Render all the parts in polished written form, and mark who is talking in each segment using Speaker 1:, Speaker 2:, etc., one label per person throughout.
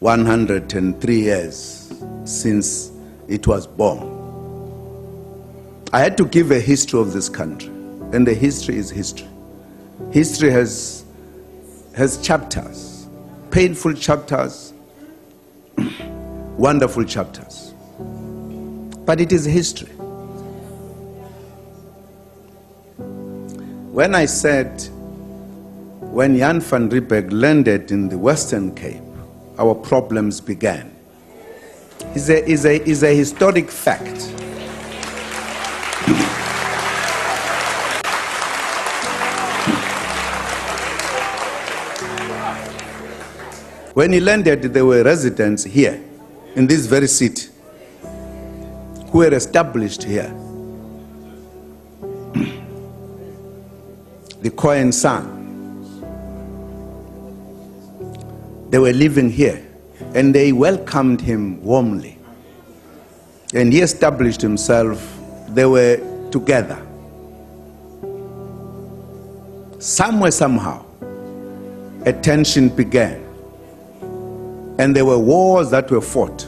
Speaker 1: 103 years since it was born. I had to give a history of this country, and the history is history. History has chapters, painful chapters, wonderful chapters, but it is history. When I said, when Jan van Riebeeck landed in the Western Cape, our problems began, is a historic fact. When he landed, there were residents here, in this very city, who were established here. The Cohen sons, they were living here, and they welcomed him warmly. And he established himself. They were together. Somewhere, somehow, a tension began. And there were wars that were fought.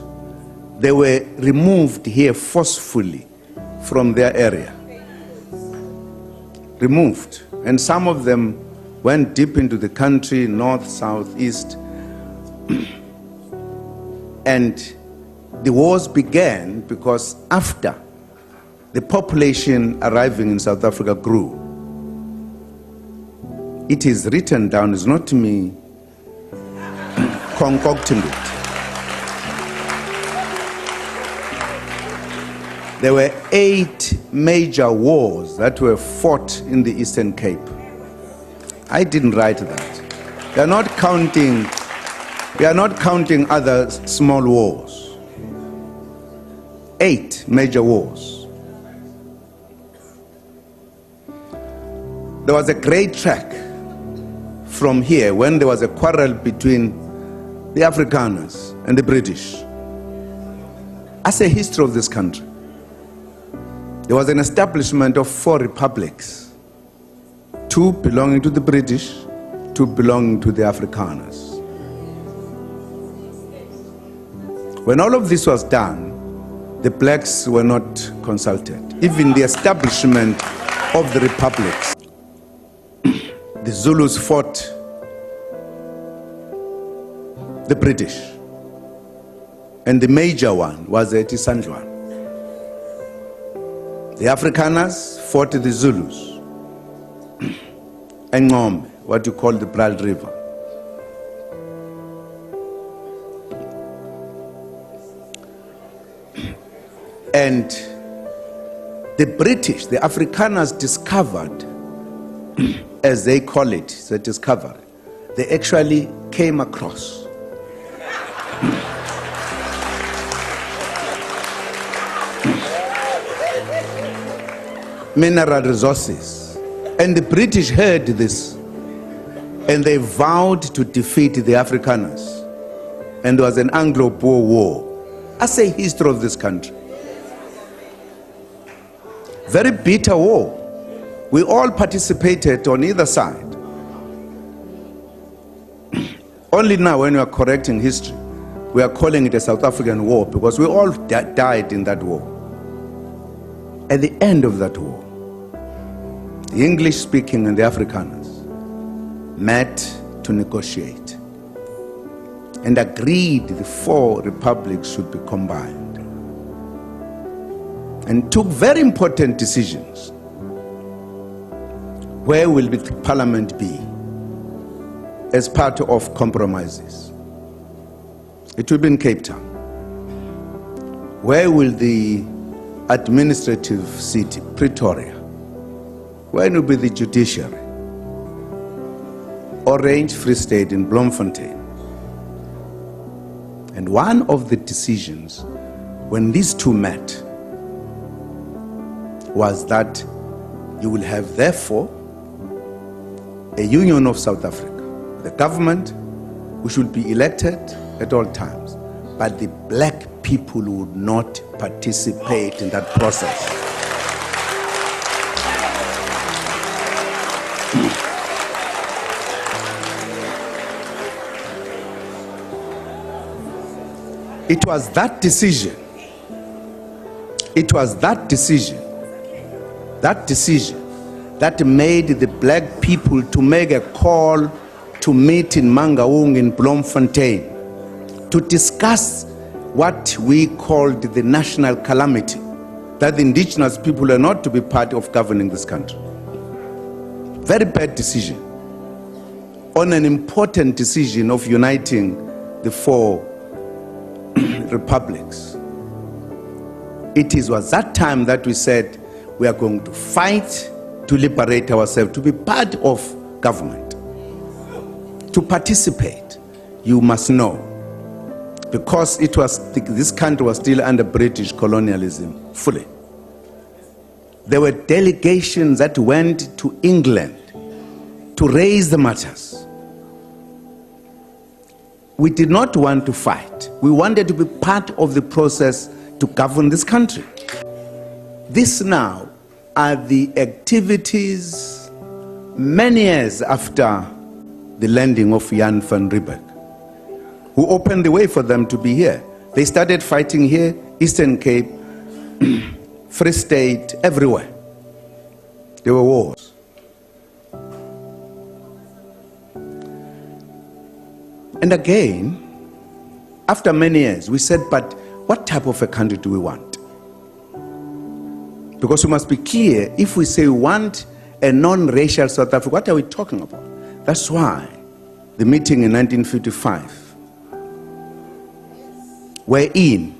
Speaker 1: They were removed here forcefully from their area. Removed. And some of them went deep into the country, north, south, east. And the wars began because after the population arriving in South Africa grew. It is written down, it's not me concocting it. There were 8 major wars that were fought in the Eastern Cape. I didn't write that. We are not counting other small wars. 8 major wars. There was a great track from here when there was a quarrel between the Afrikaners and the British. As a history of this country, there was an establishment of 4 republics, 2 belonging to the British, 2 belonging to the Afrikaners. When all of this was done, the blacks were not consulted. Even the establishment of the republics. The Zulus fought the British. And the major one was at Isandlwana. The Afrikaners fought the Zulus. Engombe, what you call the Brald River. And the British, the Afrikaners discovered, as they call it, the discovery, they actually came across mineral resources. And the British heard this, and they vowed to defeat the Afrikaners. And there was an Anglo-Boer war. As a history of this country. Very bitter war. We all participated on either side. Only now, when we are correcting history, we are calling it a South African war because we all died in that war. At the end of that war, the English-speaking and the Afrikaners met to negotiate and agreed the 4 republics should be combined, and took very important decisions. Where will the parliament be as part of compromises? It will be in Cape Town. Where will the administrative city, Pretoria? Where will be the judiciary? Orange Free State in Bloemfontein. And one of the decisions, when these 2 met, was that you will have, therefore, a union of South Africa. The government, who should be elected at all times, but the black people would not participate in that process. It was that decision. It was that decision that made the black people to make a call to meet in Mangaung in Bloemfontein to discuss what we called the national calamity, that the indigenous people are not to be part of governing this country. Very bad decision on an important decision of uniting the four republics. It was that time that we said we are going to fight to liberate ourselves, to be part of government, to participate. You must know, because this country was still under British colonialism fully. There were delegations that went to England to raise the matters. We did not want to fight. We wanted to be part of the process to govern this country. This now are the activities many years after the landing of Jan van Riebeeck, who opened the way for them to be here. They started fighting here, Eastern Cape, Free State, everywhere. There were wars. And again, after many years, we said, but what type of a country do we want? Because we must be clear, if we say we want a non-racial South Africa, what are we talking about? That's why the meeting in 1955, wherein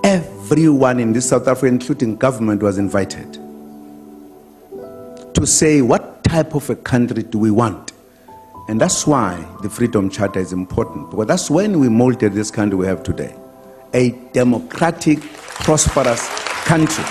Speaker 1: everyone in this South Africa, including government, was invited to say what type of a country do we want. And that's why the Freedom Charter is important, because that's when we molded this country we have today. A democratic, prosperous country.